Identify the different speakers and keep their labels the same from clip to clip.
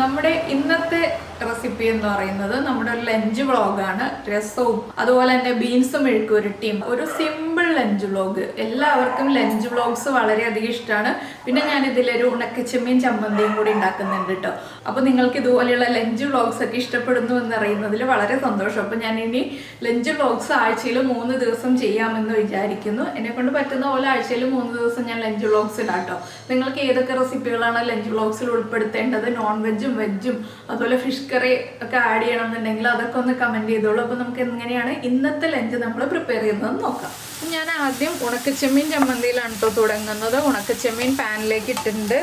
Speaker 1: നമ്മുടെ ഇന്നത്തെ റെസിപ്പി എന്ന് പറയുന്നത് നമ്മുടെ ഒരു ലഞ്ച് വ്ളോഗാണ്. രസവും അതുപോലെ തന്നെ ബീൻസും മെഴുക്കുരട്ടിയും, ഒരു സിമ്പിൾ ലഞ്ച് വ്ളോഗ്. എല്ലാവർക്കും ലഞ്ച് വ്ളോഗ്സ് വളരെയധികം ഇഷ്ടമാണ്. പിന്നെ ഞാൻ ഇതിലൊരു ഉണക്ക ചെമ്മീൻ ചമ്മന്തിയും കൂടി ഉണ്ടാക്കുന്നുണ്ട് കേട്ടോ. അപ്പോൾ നിങ്ങൾക്ക് ഇതുപോലെയുള്ള ലഞ്ച് വ്ളോഗ്സ് ഒക്കെ ഇഷ്ടപ്പെടുന്നു എന്നറിയുന്നതിൽ വളരെ സന്തോഷം. അപ്പോൾ ഞാൻ ഇനി ലഞ്ച് വ്ളോഗ്സ് ആഴ്ചയിൽ 3 ദിവസം ചെയ്യാമെന്ന് വിചാരിക്കുന്നു. എന്നെ കൊണ്ട് പറ്റുന്ന പോലെ ആഴ്ചയിൽ 3 ദിവസം ഞാൻ ലഞ്ച് വ്ളോഗ്സ് ഇടാം കേട്ടോ. നിങ്ങൾക്ക് ഏതൊക്കെ റെസിപ്പികളാണ് ലഞ്ച് വ്ളോഗ്സിൽ ഉൾപ്പെടുത്തേണ്ടത്, നോൺ വെജും വെജും അതുപോലെ ഫിഷ് കറി ഒക്കെ ആഡ് ചെയ്യണമെന്നുണ്ടെങ്കിൽ അതൊക്കെ ഒന്ന് കമൻറ്റ് ചെയ്തോളൂ. അപ്പോൾ നമുക്ക് എങ്ങനെയാണ് ഇന്നത്തെ ലഞ്ച് നമ്മൾ പ്രിപ്പയർ ചെയ്യുന്നത് നോക്കാം. ഞാൻ ആദ്യം ഉണക്കച്ചെമ്മീൻ ചമ്മന്തിയിലാണ് കേട്ടോ തുടങ്ങുന്നത്. ഉണക്കച്ചെമ്മീൻ പാനിലേക്ക് ഇട്ടിട്ടുണ്ട്.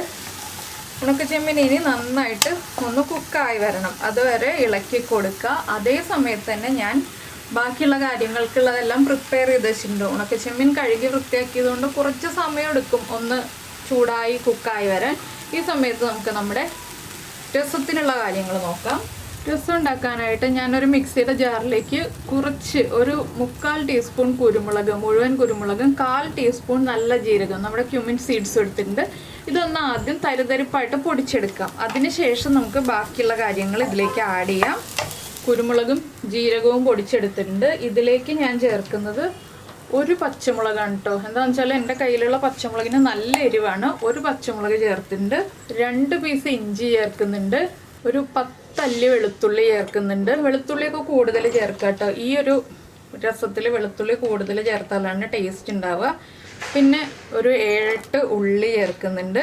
Speaker 1: ഉണക്കച്ചെമ്മീൻ ഇനി നന്നായിട്ട് ഒന്ന് കുക്കായി വരണം, അതുവരെ ഇളക്കി കൊടുക്കുക. അതേ സമയത്ത് തന്നെ ഞാൻ ബാക്കിയുള്ള കാര്യങ്ങൾക്കുള്ളതെല്ലാം പ്രിപ്പയർ ചെയ്ത് വെച്ചിട്ടുണ്ട്. ഉണക്കച്ചെമ്മീൻ കഴുകി വൃത്തിയാക്കിയതുകൊണ്ട് കുറച്ച് സമയം എടുക്കും ഒന്ന് ചൂടായി കുക്കായി വരാൻ. ഈ സമയത്ത് നമുക്ക് നമ്മുടെ രസത്തിനുള്ള കാര്യങ്ങൾ നോക്കാം. രസം ഉണ്ടാക്കാനായിട്ട് ഞാനൊരു മിക്സിയുടെ ജാറിലേക്ക് ഒരു 3/4 ടീസ്പൂൺ കുരുമുളക്, മുഴുവൻ കുരുമുളകും, 1/4 ടീസ്പൂൺ നല്ല ജീരകം, നമ്മുടെ ക്യുമിൻ സീഡ്സ് എടുത്തിട്ടുണ്ട്. ഇതൊന്ന് ആദ്യം തരിതരിപ്പായിട്ട് പൊടിച്ചെടുക്കാം. അതിനുശേഷം നമുക്ക് ബാക്കിയുള്ള കാര്യങ്ങൾ ഇതിലേക്ക് ആഡ് ചെയ്യാം. കുരുമുളകും ജീരകവും പൊടിച്ചെടുത്തിട്ടുണ്ട്. ഇതിലേക്ക് ഞാൻ ചേർക്കുന്നത് ഒരു പച്ചമുളകാണ് കേട്ടോ. എന്താണെന്ന് വെച്ചാൽ എൻ്റെ കയ്യിലുള്ള പച്ചമുളകിന് നല്ല എരിവാണ്. ഒരു പച്ചമുളക് ചേർത്തിട്ടുണ്ട്. 2 പീസ് ഇഞ്ചി ചേർക്കുന്നുണ്ട്. ഒരു 10 അല്ലി വെളുത്തുള്ളി ചേർക്കുന്നുണ്ട്. വെളുത്തുള്ളിയൊക്കെ കൂടുതൽ ചേർക്കുക കേട്ടോ. ഈ ഒരു രസത്തിൽ വെളുത്തുള്ളി കൂടുതൽ ചേർത്താലാണ് ടേസ്റ്റ് ഉണ്ടാവുക. പിന്നെ ഒരു 7-8 ഉള്ളി ചേർക്കുന്നുണ്ട്.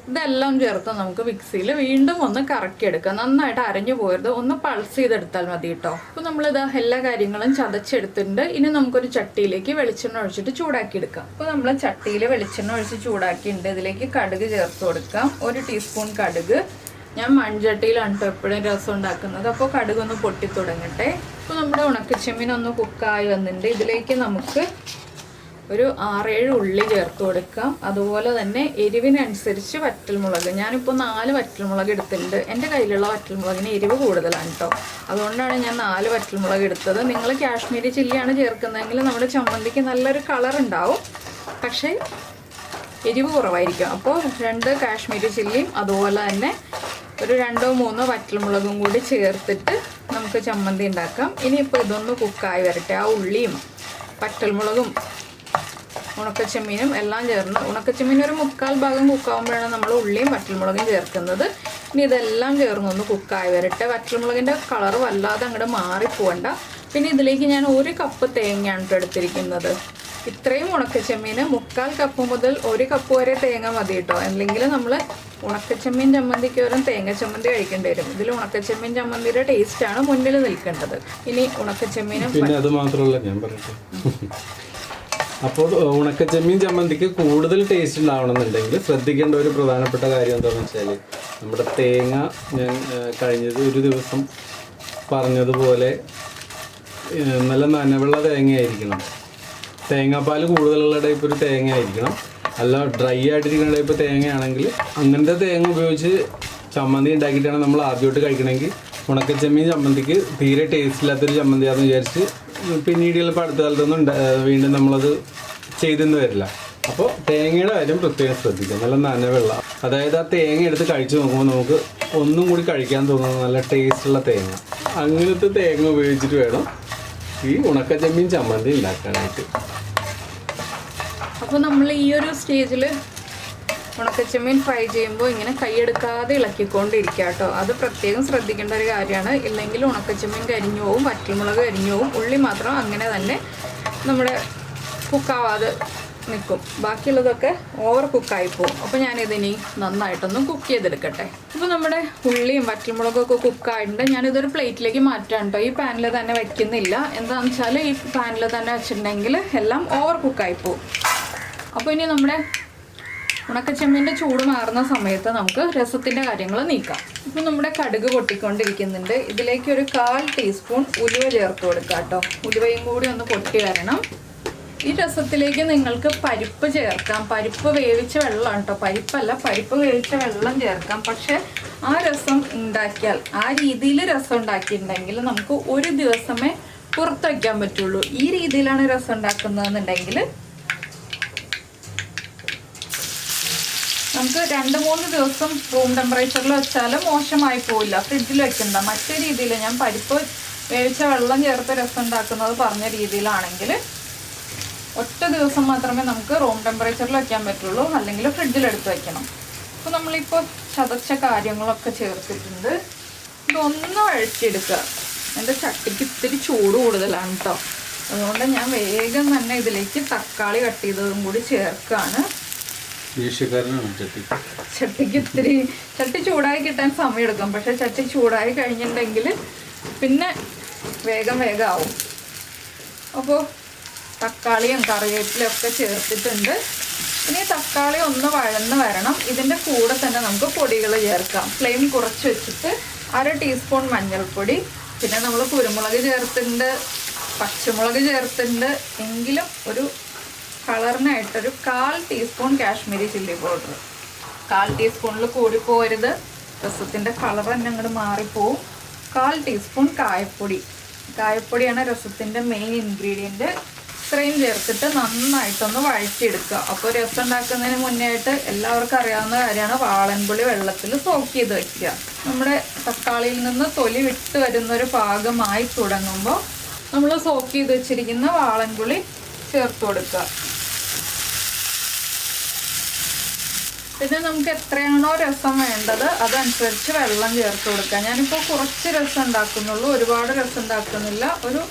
Speaker 1: ഇതെല്ലാം ചേർത്ത് നമുക്ക് മിക്സിയിൽ വീണ്ടും ഒന്ന് കറക്കിയെടുക്കാം. നന്നായിട്ട് അരഞ്ഞു പോയത് ഒന്ന് പൾസ് ചെയ്തെടുത്താൽ മതി കേട്ടോ. അപ്പോൾ നമ്മളിത് എല്ലാ കാര്യങ്ങളും ചതച്ചെടുത്തിട്ടുണ്ട്. ഇനി നമുക്കൊരു ചട്ടിയിലേക്ക് വെളിച്ചെണ്ണ ഒഴിച്ചിട്ട് ചൂടാക്കിയെടുക്കാം. അപ്പോൾ നമ്മൾ ചട്ടിയിൽ വെളിച്ചെണ്ണ ഒഴിച്ച് ചൂടാക്കിയിട്ടുണ്ട്. ഇതിലേക്ക് കടുക് ചേർത്ത് കൊടുക്കാം. 1 ടീസ്പൂൺ കടുക്. ഞാൻ മൺചട്ടിയിലാണ് കേട്ടോ എപ്പോഴും രസം ഉണ്ടാക്കുന്നത്. അപ്പോൾ കടുക് ഒന്ന് പൊട്ടി തുടങ്ങട്ടെ. അപ്പോൾ നമ്മുടെ ഉണക്കച്ചെമ്മീൻ ഒന്ന് കുക്കായി വന്നിട്ടുണ്ട്. ഇതിലേക്ക് നമുക്ക് ഒരു 6-7 ഉള്ളി ചേർത്ത് കൊടുക്കാം. അതുപോലെ തന്നെ എരിവിനനുസരിച്ച് വറ്റൽമുളക്. ഞാനിപ്പോൾ 4 വറ്റൽമുളക് എടുത്തിട്ടുണ്ട്. എൻ്റെ കയ്യിലുള്ള വറ്റൽമുളകിന് എരിവ് കൂടുതലാണ് കേട്ടോ. അതുകൊണ്ടാണ് ഞാൻ 4 വറ്റൽമുളക് എടുത്തത്. നിങ്ങൾ കാശ്മീരി ചില്ലിയാണ് ചേർക്കുന്നതെങ്കിൽ നമ്മുടെ ചമ്മന്തിക്ക് നല്ലൊരു കളർ ഉണ്ടാവും, പക്ഷേ എരിവ് കുറവായിരിക്കും. അപ്പോൾ 2 കാശ്മീരി ചില്ലിയും അതുപോലെ തന്നെ ഒരു 2-3 വറ്റൽമുളകും കൂടി ചേർത്തിട്ട് നമുക്ക് ചമ്മന്തി ഉണ്ടാക്കാം. ഇനിയിപ്പോൾ ഇതൊന്ന് കുക്കായി വരട്ടെ. ആ ഉള്ളിയും വറ്റൽമുളകും ഉണക്കച്ചെമ്മീനും എല്ലാം ചേർന്ന്, ഉണക്കച്ചെമ്മീൻ ഒരു 3/4 ഭാഗം കുക്കാവുമ്പോഴാണ് നമ്മൾ ഉള്ളിയും വറ്റൽമുളകും ചേർക്കുന്നത്. ഇനി ഇതെല്ലാം ചേർന്നൊന്ന് കുക്കായി വരട്ടെ. വറ്റൽമുളകിൻ്റെ കളർ വല്ലാതെ അങ്ങോട്ട് മാറിപ്പോവണ്ട. പിന്നെ ഇതിലേക്ക് ഞാൻ 1 കപ്പ് തേങ്ങയാണ് എടുത്തിരിക്കുന്നത്. ഇത്രയും ഉണക്കച്ചെമ്മീന് 3/4 കപ്പ് മുതൽ 1 കപ്പ് വരെ തേങ്ങ മതി കേട്ടോ. അല്ലെങ്കിൽ നമ്മൾ ഉണക്കച്ചെമ്മീൻ ചമ്മന്തിക്ക് വരും തേങ്ങ ചമ്മന്തി കഴിക്കേണ്ടി വരും. ഇതിൽ ഉണക്കച്ചെമ്മീൻ ചമ്മന്തിയുടെ ടേസ്റ്റാണ് മുന്നിൽ നിൽക്കേണ്ടത്. ഇനി ഉണക്കച്ചെമ്മീനും
Speaker 2: പിന്നെ അത് മാത്രമല്ല ഞാൻ പറയട്ടെ, അപ്പോൾ ഉണക്കച്ചെമ്മീൻ ചമ്മന്തിക്ക് കൂടുതൽ ടേസ്റ്റ് ഉണ്ടാവണമെന്നുണ്ടെങ്കിൽ ശ്രദ്ധിക്കേണ്ട ഒരു പ്രധാനപ്പെട്ട കാര്യം എന്താണെന്ന് വെച്ചാൽ, നമ്മുടെ തേങ്ങ ഞാൻ ഒരു ദിവസം പറഞ്ഞതുപോലെ നല്ല നനവുള്ള തേങ്ങയായിരിക്കണം. തേങ്ങാപ്പാൽ കൂടുതലുള്ള ടൈപ്പ് ഒരു തേങ്ങ ആയിരിക്കണം. അല്ല ഡ്രൈ ആയിട്ടിരിക്കുന്ന ടൈപ്പ് തേങ്ങയാണെങ്കിൽ അങ്ങനത്തെ തേങ്ങ ഉപയോഗിച്ച് ചമ്മന്തി ഉണ്ടാക്കിയിട്ടാണ് നമ്മൾ ആദ്യമായിട്ട് കഴിക്കണമെങ്കിൽ ഉണക്കച്ചെമ്മീൻ ചമ്മന്തിക്ക് തീരെ ടേസ്റ്റ് ഇല്ലാത്തൊരു ചമ്മന്തിയാണെന്ന് വിചാരിച്ച് പിന്നീട് ചിലപ്പോൾ അടുത്ത കാലത്തൊന്നും വീണ്ടും നമ്മളത് ചെയ്തെന്ന് വരില്ല. അപ്പോൾ തേങ്ങയുടെ കാര്യം പ്രത്യേകം ശ്രദ്ധിക്കുക. നല്ല നനവുള്ള, അതായത് ആ തേങ്ങ എടുത്ത് കഴിച്ച് നോക്കുമ്പോൾ നമുക്ക് ഒന്നും കൂടി കഴിക്കാൻ തോന്നുന്നത് നല്ല ടേസ്റ്റുള്ള തേങ്ങ. അങ്ങനത്തെ തേങ്ങ ഉപയോഗിച്ചിട്ട് വേണം ഈ ഉണക്കച്ചെമ്മീൻ ചമ്മന്തി ഉണ്ടാക്കാനായിട്ട്.
Speaker 1: അപ്പോൾ നമ്മൾ ഈ ഒരു സ്റ്റേജിൽ ഉണക്കച്ചെമ്മീൻ ഫ്രൈ ചെയ്യുമ്പോൾ ഇങ്ങനെ കൈയെടുക്കാതെ ഇളക്കിക്കൊണ്ടിരിക്കുക കേട്ടോ. അത് പ്രത്യേകം ശ്രദ്ധിക്കേണ്ട ഒരു കാര്യമാണ്. ഇല്ലെങ്കിൽ ഉണക്കച്ചെമ്മീൻ കരിഞ്ഞു പോവും, വറ്റൽമുളക് കരിഞ്ഞു പോവും. ഉള്ളി മാത്രം അങ്ങനെ തന്നെ നമ്മുടെ കുക്കാവാതെ നിൽക്കും. ബാക്കിയുള്ളതൊക്കെ ഓവർ കുക്കായി പോവും. അപ്പോൾ ഞാനിതിനി നന്നായിട്ടൊന്ന് കുക്ക് ചെയ്തെടുക്കട്ടെ. അപ്പോൾ നമ്മുടെ ഉള്ളിയും വറ്റൽമുളകൊക്കെ കുക്കായിട്ടുണ്ട്. ഞാനിതൊരു പ്ലേറ്റിലേക്ക് മാറ്റാം കേട്ടോ. ഈ പാനിൽ തന്നെ വയ്ക്കുന്നില്ല. എന്താണെന്ന് വെച്ചാൽ ഈ പാനിൽ തന്നെ വെച്ചിട്ടുണ്ടെങ്കിൽ എല്ലാം ഓവർ കുക്കായി പോവും. അപ്പോൾ ഇനി നമ്മുടെ ഉണക്കച്ചെമ്മീൻ്റെ ചൂട് മാറുന്ന സമയത്ത് നമുക്ക് രസത്തിൻ്റെ കാര്യങ്ങൾ നീക്കാം. ഇപ്പോൾ നമ്മുടെ കടുക് പൊട്ടിക്കൊണ്ടിരിക്കുന്നുണ്ട്. ഇതിലേക്ക് ഒരു 1/4 ടീസ്പൂൺ ഉലുവ ചേർത്ത് കൊടുക്കുക കേട്ടോ. ഉലുവയും കൂടി ഒന്ന് പൊട്ടി വരണം. ഈ രസത്തിലേക്ക് നിങ്ങൾക്ക് പരിപ്പ് ചേർക്കാം. പരിപ്പ് വേവിച്ച വെള്ളമാണ് കേട്ടോ, പരിപ്പല്ല, പരിപ്പ് വേവിച്ച വെള്ളം ചേർക്കാം. പക്ഷെ ആ രസം ഉണ്ടാക്കിയാൽ, ആ രീതിയിൽ രസം ഉണ്ടാക്കിയിട്ടുണ്ടെങ്കിൽ നമുക്ക് ഒരു ദിവസമേ പുറത്ത് വയ്ക്കാൻ പറ്റുള്ളൂ. ഈ രീതിയിലാണ് രസം ഉണ്ടാക്കുന്നതെന്നുണ്ടെങ്കിൽ നമുക്ക് 2-3 ദിവസം റൂം ടെമ്പറേച്ചറിൽ വെച്ചാലും മോശമായി പോവില്ല. ഫ്രിഡ്ജിൽ വെക്കണ്ട. മറ്റേ രീതിയിൽ ഞാൻ പരിപ്പ് വേവിച്ച വെള്ളം ചേർത്ത് രസം ഉണ്ടാക്കുന്നത് പറഞ്ഞ രീതിയിലാണെങ്കിൽ ഒറ്റ ദിവസം മാത്രമേ നമുക്ക് റൂം ടെമ്പറേച്ചറിൽ വെക്കാൻ പറ്റുള്ളൂ, അല്ലെങ്കിൽ ഫ്രിഡ്ജിലെടുത്ത് വെക്കണം. അപ്പോൾ നമ്മളിപ്പോൾ ചതച്ച കാര്യങ്ങളൊക്കെ ചേർത്തിട്ടുണ്ട്. ഇതൊന്ന് വഴറ്റിയെടുക്കുക. എൻ്റെ ചട്ടിക്ക് ഇത്തിരി ചൂട് കൂടുതലാണ് കേട്ടോ, അതുകൊണ്ട് ഞാൻ വേഗം തന്നെ ഇതിലേക്ക് തക്കാളി കട്ട് ചെയ്തതും കൂടി ചേർക്കുകയാണ്. ചട്ടിക്ക് ഇത്തിരി ചട്ടി ചൂടായി കിട്ടാൻ സമയം എടുക്കും, പക്ഷെ ചട്ടി ചൂടായി കഴിഞ്ഞിട്ടുണ്ടെങ്കിൽ പിന്നെ വേഗം ആവും. അപ്പോൾ തക്കാളിയും കറിവേപ്പിലയും ഒക്കെ ചേർത്തിട്ടുണ്ട്. ഇനി തക്കാളി ഒന്ന് വഴന്ന് വരണം. ഇതിൻ്റെ കൂടെ തന്നെ നമുക്ക് പൊടികൾ ചേർക്കാം. ഫ്ലെയിം കുറച്ച് വെച്ചിട്ട് 1/2 ടീസ്പൂൺ മഞ്ഞൾപ്പൊടി, പിന്നെ നമ്മൾ കുരുമുളക് ചേർത്തിട്ടുണ്ട്, പച്ചമുളക് ചേർത്തിട്ടുണ്ട്. എങ്കിലും ഒരു കളറിനായിട്ടൊരു 1/4 ടീസ്പൂൺ കാശ്മീരി ചില്ലി പൗഡർ. 1/4 ടീസ്പൂണിൽ കൂടി പോരുത്, രസത്തിൻ്റെ കളർ തന്നെ അങ്ങോട്ട് മാറിപ്പോവും. 1/4 ടീസ്പൂൺ കായപ്പൊടിയാണ് രസത്തിൻ്റെ മെയിൻ ഇൻഗ്രീഡിയൻറ്റ്. ഇത്രയും ചേർത്തിട്ട് നന്നായിട്ടൊന്ന് വഴറ്റിയെടുക്കുക. അപ്പോൾ രസം ഉണ്ടാക്കുന്നതിന് മുന്നേ ആയിട്ട് എല്ലാവർക്കും അറിയാവുന്ന കാര്യമാണ് വാളൻപുളി വെള്ളത്തിൽ സോക്ക് ചെയ്ത് വയ്ക്കുക. നമ്മുടെ തക്കാളിയിൽ നിന്ന് തൊലി വിട്ട് വരുന്നൊരു പാകമായി തുടങ്ങുമ്പോൾ നമ്മൾ സോക്ക് ചെയ്ത് വെച്ചിരിക്കുന്ന വാളൻപുളി ചേർത്ത് കൊടുക്കുക. പിന്നെ നമുക്ക് എത്രയാണോ രസം വേണ്ടത് അതനുസരിച്ച് വെള്ളം ചേർത്ത് കൊടുക്കുക. ഞാനിപ്പോൾ കുറച്ച് രസം ഉണ്ടാക്കുന്നുള്ളൂ, ഒരുപാട് രസം ഉണ്ടാക്കുന്നില്ല. ഒരു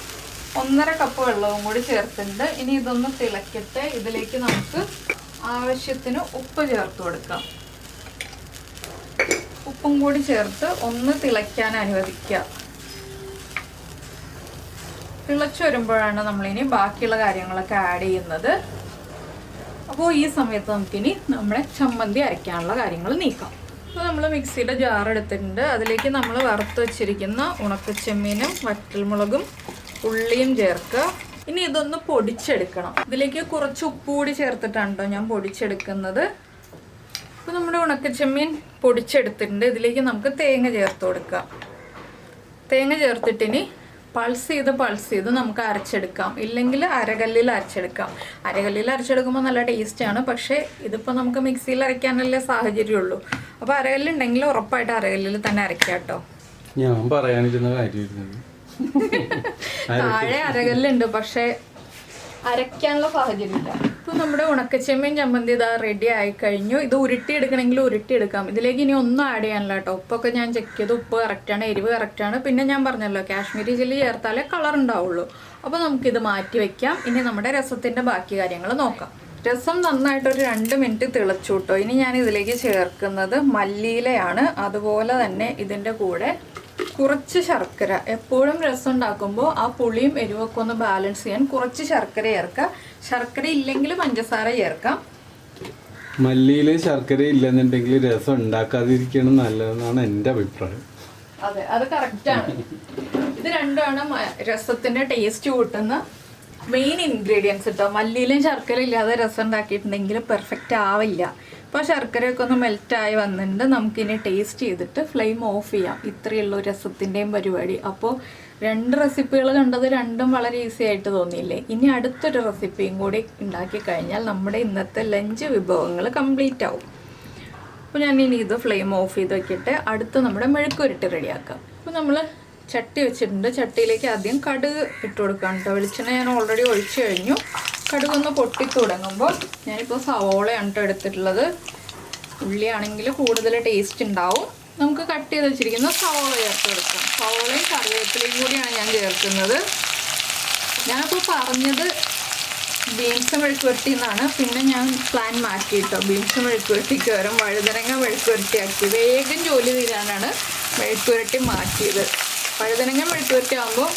Speaker 1: 1.5 കപ്പ് വെള്ളവും കൂടി ചേർത്തിട്ടുണ്ട്. ഇനി ഇതൊന്ന് തിളക്കട്ടെ. ഇതിലേക്ക് നമുക്ക് ആവശ്യത്തിന് ഉപ്പ് ചേർത്ത് കൊടുക്കാം. ഉപ്പും കൂടി ചേർത്ത് ഒന്ന് തിളയ്ക്കാൻ അനുവദിക്കുക. തിളച്ചു വരുമ്പോഴാണ് നമ്മളിനി ബാക്കിയുള്ള കാര്യങ്ങളൊക്കെ ആഡ് ചെയ്യുന്നത്. അപ്പോൾ ഈ സമയത്ത് നമുക്കിനി നമ്മുടെ ചമ്മന്തി അരയ്ക്കാനുള്ള കാര്യങ്ങൾ നീക്കാം. അപ്പോൾ നമ്മൾ മിക്സിയുടെ ജാർ എടുത്തിട്ടുണ്ട്. അതിലേക്ക് നമ്മൾ വറുത്ത് വെച്ചിരിക്കുന്ന ഉണക്ക ചെമ്മീനും വറ്റൽമുളകും ഉള്ളിയും ചേർക്കുക. ഇനി ഇതൊന്ന് പൊടിച്ചെടുക്കണം. ഇതിലേക്ക് കുറച്ച് ഉപ്പ് കൂടി ചേർത്തിട്ടാണ് കേട്ടോ ഞാൻ പൊടിച്ചെടുക്കുന്നത്. അപ്പോൾ നമ്മുടെ ഉണക്കച്ചെമ്മീൻ പൊടിച്ചെടുത്തിട്ടുണ്ട്. ഇതിലേക്ക് നമുക്ക് തേങ്ങ ചേർത്ത് കൊടുക്കാം. തേങ്ങ ചേർത്തിട്ടിനി പൾസ് ചെയ്ത് നമുക്ക് അരച്ചെടുക്കാം. ഇല്ലെങ്കിൽ അരകല്ലിൽ അരച്ചെടുക്കാം. അരകല്ലിൽ അരച്ചെടുക്കുമ്പോൾ നല്ല ടേസ്റ്റാണ്. പക്ഷേ ഇതിപ്പോൾ നമുക്ക് മിക്സിയിൽ അരയ്ക്കാനല്ലേ സാഹചര്യമുള്ളൂ. അപ്പോൾ അരകല്ലുണ്ടെങ്കിൽ ഉറപ്പായിട്ട് അരകല്ലിൽ തന്നെ അരയ്ക്കാം കേട്ടോ.
Speaker 2: ഞാൻ പറയാനിരുന്ന കാര്യമായിരുന്നു.
Speaker 1: താഴെ അരകല്ലുണ്ട്, പക്ഷേ അരയ്ക്കാനുള്ള സാഹചര്യമില്ല. ഇപ്പോൾ നമ്മുടെ ഉണക്കച്ചെമ്മീൻ ചമ്മന്തി ഇതാ റെഡി ആയി കഴിഞ്ഞു. ഇത് ഉരുട്ടിയെടുക്കണമെങ്കിൽ ഉരുട്ടിയെടുക്കാം. ഇതിലേക്ക് ഇനി ഒന്നും ആഡ് ചെയ്യാനില്ല കേട്ടോ. ഉപ്പൊക്കെ ഞാൻ ചെക്ക് ചെയ്ത് ഉപ്പ് കറക്റ്റാണ്, എരിവ് കറക്റ്റാണ്. പിന്നെ ഞാൻ പറഞ്ഞല്ലോ കാശ്മീരി ചില്ലി ചേർത്താലേ കളർ ഉണ്ടാവുള്ളൂ. അപ്പോൾ നമുക്കിത് മാറ്റി വയ്ക്കാം. ഇനി നമ്മുടെ രസത്തിൻ്റെ ബാക്കി കാര്യങ്ങൾ നോക്കാം. രസം നന്നായിട്ടൊരു 2 മിനിറ്റ് തിളച്ചു കേട്ടോ. ഇനി ഞാൻ ഇതിലേക്ക് ചേർക്കുന്നത് മല്ലിയിലയാണ്. അതുപോലെ തന്നെ ഇതിൻ്റെ കൂടെ കുറച്ച് ശർക്കര. എപ്പോഴും രസം ഉണ്ടാക്കുമ്പോൾ ആ പുളിയും എരിവൊക്കെ ഒന്ന് ബാലൻസ് ചെയ്യാൻ കുറച്ച് ശർക്കര ചേർക്കുക. ശർക്കര ഇല്ലെങ്കിൽ പഞ്ചസാര ചേർക്കാം.
Speaker 2: മല്ലിയിലെ ശർക്കര ഇല്ലെന്നുണ്ടെങ്കിൽ രസം ഉണ്ടാക്കാതിരിക്കണം നല്ലതെന്നാണ് എൻ്റെ അഭിപ്രായം.
Speaker 1: അതെ, അത് കറക്റ്റാണ്. ഇത് രണ്ടുമാണ് രസത്തിന്റെ ടേസ്റ്റ് കൂട്ടുന്ന മെയിൻ ഇൻഗ്രീഡിയൻസ് കേട്ടോ. മല്ലിയിലും ശർക്കര ഇല്ലാതെ രസം ഉണ്ടാക്കിയിട്ടുണ്ടെങ്കിൽ പെർഫെക്റ്റ് ആവില്ല. അപ്പോൾ ശർക്കരയൊക്കെ ഒന്ന് മെൽറ്റായി വന്നിട്ടുണ്ട്. നമുക്കിനി ടേസ്റ്റ് ചെയ്തിട്ട് ഫ്ലെയിം ഓഫ് ചെയ്യാം. ഇത്രയേ ഉള്ളൂ രസത്തിൻ്റെയും പരിപാടി. അപ്പോൾ 2 റെസിപ്പികൾ കണ്ടത് രണ്ടും വളരെ ഈസി ആയിട്ട് തോന്നിയില്ലേ? ഇനി അടുത്തൊരു റെസിപ്പിയും കൂടി ഉണ്ടാക്കി കഴിഞ്ഞാൽ നമ്മുടെ ഇന്നത്തെ ലഞ്ച് വിഭവങ്ങൾ കംപ്ലീറ്റ് ആവും. അപ്പോൾ ഞാൻ ഇനി ഇത് ഫ്ലെയിം ഓഫ് ചെയ്ത് വയ്ക്കട്ടെ. അടുത്ത് നമ്മുടെ മെഴുക്കുരുട്ടി റെഡിയാക്കാം. അപ്പോൾ നമ്മൾ ചട്ടി വെച്ചിട്ടുണ്ട്. ചട്ടിയിലേക്ക് ആദ്യം കടുക് ഇട്ട് കൊടുക്കാം കേട്ടോ. വെളിച്ചെണ്ണ ഞാൻ ഓൾറെഡി ഒഴിച്ചു കഴിഞ്ഞു. കടുകൊന്ന് പൊട്ടി തുടങ്ങുമ്പോൾ ഞാനിപ്പോൾ സവോളയാണ് കേട്ടോ എടുത്തിട്ടുള്ളത്. ഉള്ളിയാണെങ്കിൽ കൂടുതൽ ടേസ്റ്റ് ഉണ്ടാവും. നമുക്ക് കട്ട് ചെയ്ത് വെച്ചിരിക്കുന്ന സവോള ചേർത്ത് കൊടുക്കാം. സവോളയും കറിവേപ്പിലയും കൂടിയാണ് ഞാൻ ചേർക്കുന്നത്. ഞാനിപ്പോൾ പറഞ്ഞത് ബീൻസ് മെഴുക്കുവരട്ടി എന്നാണ്. പിന്നെ ഞാൻ പ്ലാൻ മാറ്റി കേട്ടോ. ബീൻസ് മെഴുക്കുവരട്ടിക്ക് പകരം വഴുതനങ്ങ മെഴുക്കുവരട്ടിയാക്കി വേഗം ജോലി തീരാനാണ് മെഴുക്കുവരട്ടി മാറ്റിയത്. വഴുതനങ്ങ മെഴുക്കുവരട്ടി ആകുമ്പോൾ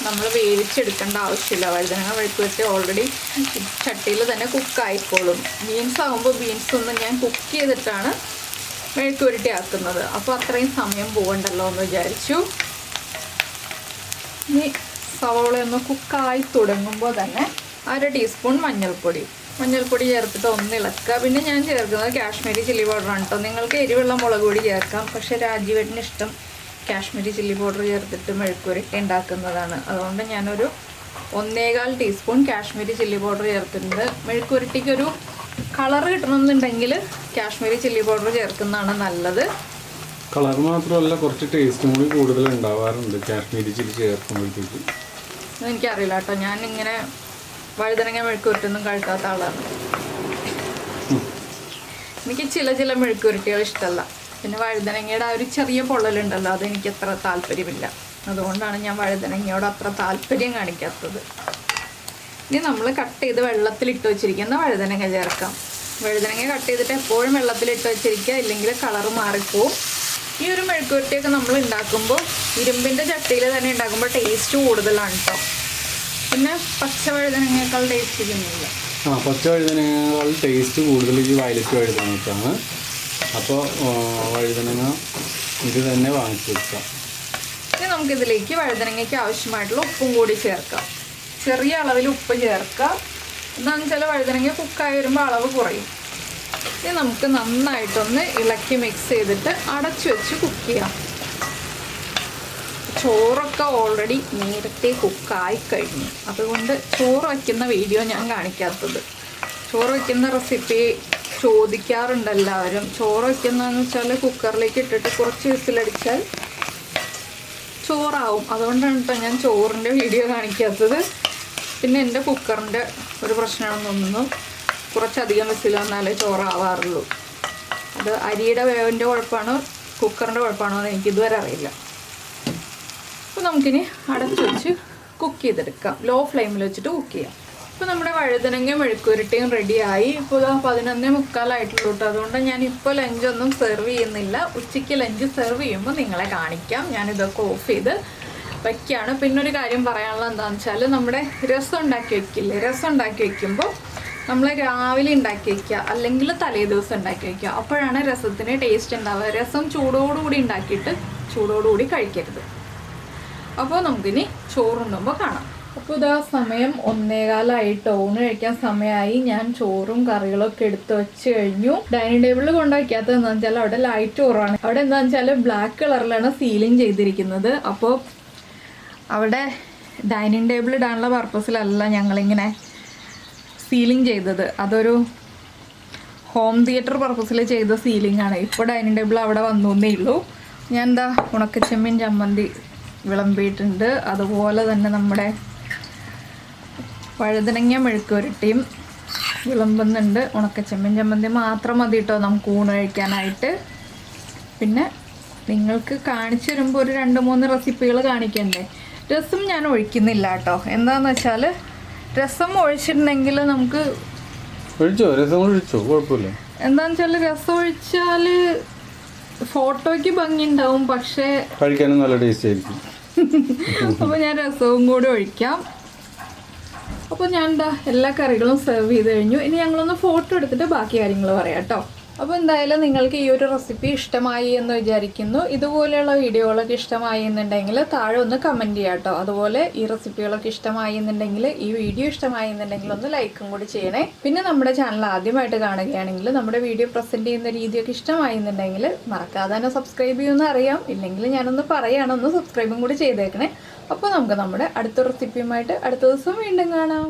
Speaker 1: നമ്മൾ വേവിച്ചെടുക്കേണ്ട ആവശ്യമില്ല. വഴുതനങ്ങ മെഴുക്കുവരട്ടി ഓൾറെഡി ചട്ടിയിൽ തന്നെ കുക്കായിക്കോളും. ബീൻസ് ആകുമ്പോൾ ബീൻസ് ഒന്ന് ഞാൻ കുക്ക് ചെയ്തിട്ടാണ് മെഴുക്കുവരട്ടി ആക്കുന്നത്. അപ്പോൾ അത്രയും സമയം പോകണ്ടല്ലോ എന്ന് വിചാരിച്ചു. ഇനി സവോള ഒന്ന് കുക്കായി തുടങ്ങുമ്പോൾ തന്നെ 1/2 ടീസ്പൂൺ മഞ്ഞൾപ്പൊടി ചേർത്തിട്ട് ഒന്ന് ഇളക്കുക. പിന്നെ ഞാൻ ചേർക്കുന്നത് കാശ്മീരി ചില്ലി പൗഡറാണ് കേട്ടോ. നിങ്ങൾക്ക് എരിവുള്ള മുളക് പൊടി ചേർക്കാം. പക്ഷേ രാജീവേട്ടന് ഇഷ്ടം കാശ്മീരി ചില്ലി പൗഡർ ചേർത്തിട്ട് മെഴുക്കുവരട്ടി ഉണ്ടാക്കുന്നതാണ്. അതുകൊണ്ട് ഞാനൊരു 1.25 ടീസ്പൂൺ കാശ്മീരി ചില്ലി പൗഡർ ചേർത്തിട്ടുണ്ട്. മെഴുക്കുവരട്ടിക്കൊരു കളർ കിട്ടണമെന്നുണ്ടെങ്കിൽ കാശ്മീരി ചില്ലി പൗഡർ ചേർക്കുന്നതാണ് നല്ലത്.
Speaker 2: കളർ മാത്രമല്ല കുറച്ച് ടേസ്റ്റും കൂടി കൂടുതൽ ഉണ്ടാവാറുണ്ട് കാശ്മീരി ചില്ലി ചേർക്കുമ്പോഴത്തേക്ക്.
Speaker 1: എനിക്കറിയില്ല കേട്ടോ, ഞാനിങ്ങനെ വഴുതനങ്ങ മെഴുക്കുരുട്ടൊന്നും കഴിക്കാത്ത ആളാണ്. എനിക്ക് ചില മെഴുക്കുരുട്ടികൾ ഇഷ്ടമല്ല. പിന്നെ വഴുതനങ്ങയുടെ ആ ഒരു ചെറിയ പൊള്ളലുണ്ടല്ലോ, അതെനിക്ക് അത്ര താല്പര്യമില്ല. അതുകൊണ്ടാണ് ഞാൻ വഴുതനങ്ങയോട് അത്ര താല്പര്യം കാണിക്കാത്തത്. ഇനി നമ്മൾ കട്ട് ചെയ്ത് വെള്ളത്തിലിട്ട് വെച്ചിരിക്കുന്ന വഴുതനങ്ങ ചേർക്കാം. വഴുതനങ്ങ കട്ട് ചെയ്തിട്ട് എപ്പോഴും വെള്ളത്തിലിട്ട് വെച്ചിരിക്കുക, ഇല്ലെങ്കിൽ കളറ് മാറിപ്പോവും. ഈ ഒരു മെഴുക്കുരുട്ടിയൊക്കെ നമ്മൾ ഉണ്ടാക്കുമ്പോൾ ഇരുമ്പിൻ്റെ ചട്ടിയിൽ തന്നെ ഉണ്ടാക്കുമ്പോൾ ടേസ്റ്റ് കൂടുതലാണ് കേട്ടോ. പിന്നെ പച്ച വഴുതനങ്ങയേക്കാൾ ടേസ്റ്റ് കിട്ടുന്നില്ല.
Speaker 2: പച്ച വഴുതനങ്ങയേക്കാൾ ടേസ്റ്റ് കൂടുതൽ ഈ വയലറ്റ് വഴുതനങ്ങയ്ക്കാണ്. അപ്പോൾ വഴുതനങ്ങ ഇത് തന്നെ വാങ്ങിച്ചു വെക്കാം.
Speaker 1: ഇനി നമുക്കിതിലേക്ക് വഴുതനങ്ങയ്ക്ക് ആവശ്യമായിട്ടുള്ള ഉപ്പും കൂടി ചേർക്കാം. ചെറിയ അളവിൽ ഉപ്പ് ചേർക്കാം. എന്താണെന്ന് വെച്ചാൽ വഴുതനങ്ങ കുക്കായി വരുമ്പോൾ അളവ് കുറയും. ഇനി നമുക്ക് നന്നായിട്ടൊന്ന് ഇളക്കി മിക്സ് ചെയ്തിട്ട് അടച്ചു വെച്ച് കുക്ക് ചെയ്യാം. ചോറൊക്കെ ഓൾറെഡി നേരത്തെ കുക്കായി കഴിഞ്ഞു. അതുകൊണ്ട് ചോറ് വയ്ക്കുന്ന വീഡിയോ ഞാൻ കാണിക്കാത്തത്. ചോറ് വയ്ക്കുന്ന റെസിപ്പി ചോദിക്കാറുണ്ട് എല്ലാവരും. ചോറ് വയ്ക്കുന്നതെന്ന് വെച്ചാൽ കുക്കറിലേക്ക് ഇട്ടിട്ട് കുറച്ച് വിസിലടിച്ചാൽ ചോറാവും. അതുകൊണ്ടാണ് കേട്ടോ ഞാൻ ചോറിൻ്റെ വീഡിയോ കാണിക്കാത്തത്. പിന്നെ എൻ്റെ കുക്കറിൻ്റെ ഒരു പ്രശ്നമാണെന്ന് തോന്നുന്നു, കുറച്ചധികം വിസിൽ വന്നാലേ ചോറാവാറുള്ളൂ. അത് അരിയുടെ വേവിൻ്റെ കുഴപ്പമാണോ കുക്കറിൻ്റെ കുഴപ്പമാണോ എന്ന് എനിക്കിതുവരെ അറിയില്ല. അപ്പോൾ നമുക്കിനി അടച്ചു വെച്ച് കുക്ക് ചെയ്തെടുക്കാം. ലോ ഫ്ലെയിമിൽ വെച്ചിട്ട് കുക്ക് ചെയ്യാം. ഇപ്പോൾ നമ്മുടെ വഴുതനങ്ങയും മെഴുക്കുരുട്ടിയും റെഡിയായി. ഇപ്പോൾ 11:45 കേട്ടോ. അതുകൊണ്ട് ഞാനിപ്പോൾ ലഞ്ചൊന്നും സെർവ് ചെയ്യുന്നില്ല. ഉച്ചയ്ക്ക് ലഞ്ച് സെർവ് ചെയ്യുമ്പോൾ നിങ്ങളെ കാണിക്കാം. ഞാനിതൊക്കെ ഓഫ് ചെയ്ത് വയ്ക്കുകയാണ്. പിന്നൊരു കാര്യം പറയാനുള്ളത് എന്താണെന്ന് വെച്ചാൽ, നമ്മുടെ രസം ഉണ്ടാക്കി വയ്ക്കില്ലേ, രസം ഉണ്ടാക്കി വയ്ക്കുമ്പോൾ നമ്മൾ രാവിലെ ഉണ്ടാക്കി വയ്ക്കുക, അല്ലെങ്കിൽ തലേ ദിവസം ഉണ്ടാക്കി വയ്ക്കുക. അപ്പോഴാണ് രസത്തിന് ടേസ്റ്റ് ഉണ്ടാവുക. രസം ചൂടോടുകൂടി ഉണ്ടാക്കിയിട്ട് ചൂടോടുകൂടി കഴിക്കരുത്. അപ്പോൾ നമുക്കിനി ചോറുണ്ടുമ്പോൾ കാണാം. അപ്പോൾ ഇതാ സമയം 1:15 ഊണ് കഴിക്കാൻ സമയമായി. ഞാൻ ചോറും കറികളൊക്കെ എടുത്ത് വെച്ച് കഴിഞ്ഞു. ഡൈനിങ് ടേബിളിൽ കൊണ്ടുവയ്ക്കാത്തത് എന്താണെന്ന് വെച്ചാൽ അവിടെ ലൈറ്റ് കുറവാണ്. അവിടെ എന്താണെന്ന് വെച്ചാൽ ബ്ലാക്ക് കളറിലാണ് സീലിംഗ് ചെയ്തിരിക്കുന്നത്. അപ്പോൾ അവിടെ ഡൈനിങ് ടേബിൾ ഇടാനുള്ള പർപ്പസിലല്ല ഞങ്ങളിങ്ങനെ സീലിംഗ് ചെയ്തത്. അതൊരു ഹോം തിയേറ്റർ പർപ്പസിൽ ചെയ്ത സീലിംഗ് ആണ്. ഇപ്പോൾ ഡൈനിങ് ടേബിൾ അവിടെ വന്നേ ഉള്ളൂ. ഞാൻ എന്താ ഉണക്ക ചെമ്മീൻ ചമ്മന്തി വിളമ്പിയിട്ടുണ്ട്. അതുപോലെ തന്നെ നമ്മുടെ വഴുതനങ്ങ മെഴുക്കുരുട്ടിയും വിളമ്പുന്നുണ്ട്. ഉണക്ക ചെമ്മീൻ ചമ്മന്തി മാത്രം മതി കേട്ടോ നമുക്ക് ഊണ് കഴിക്കാനായിട്ട്. പിന്നെ നിങ്ങൾക്ക് കാണിച്ചു തരുമ്പോൾ ഒരു 2-3 റെസിപ്പികൾ കാണിക്കണ്ടേ. രസം ഞാൻ ഒഴിക്കുന്നില്ല കേട്ടോ. എന്താണെന്ന് വെച്ചാൽ രസം ഒഴിച്ചിട്ടുണ്ടെങ്കിൽ നമുക്ക് എന്താണെന്ന് വെച്ചാൽ രസം ഒഴിച്ചാൽ ഫോട്ടോയ്ക്ക് ഭംഗി ഉണ്ടാവും, പക്ഷേ
Speaker 2: കഴിക്കാനും നല്ല ടേസ്റ്റ് ആയിരിക്കും.
Speaker 1: അപ്പോൾ ഞാൻ രസവും കൂടി ഒഴിക്കാം. അപ്പോൾ ഞാൻ എന്താ എല്ലാ കറികളും സെർവ് ചെയ്ത് കഴിഞ്ഞു. ഇനി ഞങ്ങളൊന്ന് ഫോട്ടോ എടുത്തിട്ട് ബാക്കി കാര്യങ്ങൾ പറയാം കേട്ടോ. അപ്പോൾ എന്തായാലും നിങ്ങൾക്ക് ഈ ഒരു റെസിപ്പി ഇഷ്ടമായി എന്ന് വിചാരിക്കുന്നു. ഇതുപോലെയുള്ള വീഡിയോകളൊക്കെ ഇഷ്ടമായി എന്നുണ്ടെങ്കിൽ താഴെ ഒന്ന് കമൻറ്റ് ചെയ്യാം കേട്ടോ. അതുപോലെ ഈ റെസിപ്പികളൊക്കെ ഇഷ്ടമായി എന്നുണ്ടെങ്കിൽ, ഈ വീഡിയോ ഇഷ്ടമായി എന്നുണ്ടെങ്കിൽ ഒന്ന് ലൈക്കും കൂടി ചെയ്യണേ. പിന്നെ നമ്മുടെ ചാനൽ ആദ്യമായിട്ട് കാണുകയാണെങ്കിൽ നമ്മുടെ വീഡിയോ പ്രസൻറ്റ് ചെയ്യുന്ന രീതിയൊക്കെ ഇഷ്ടമായി എന്നുണ്ടെങ്കിൽ മറക്കാതെ തന്നെ സബ്സ്ക്രൈബ് ചെയ്യുമെന്ന് അറിയാം. ഇല്ലെങ്കിൽ ഞാനൊന്ന് പറയുകയാണ്, ഒന്ന് സബ്സ്ക്രൈബും കൂടി ചെയ്തേക്കണേ. അപ്പോൾ നമുക്ക് നമ്മുടെ അടുത്ത റെസിപ്പിയുമായിട്ട് അടുത്ത ദിവസം വീണ്ടും കാണാം.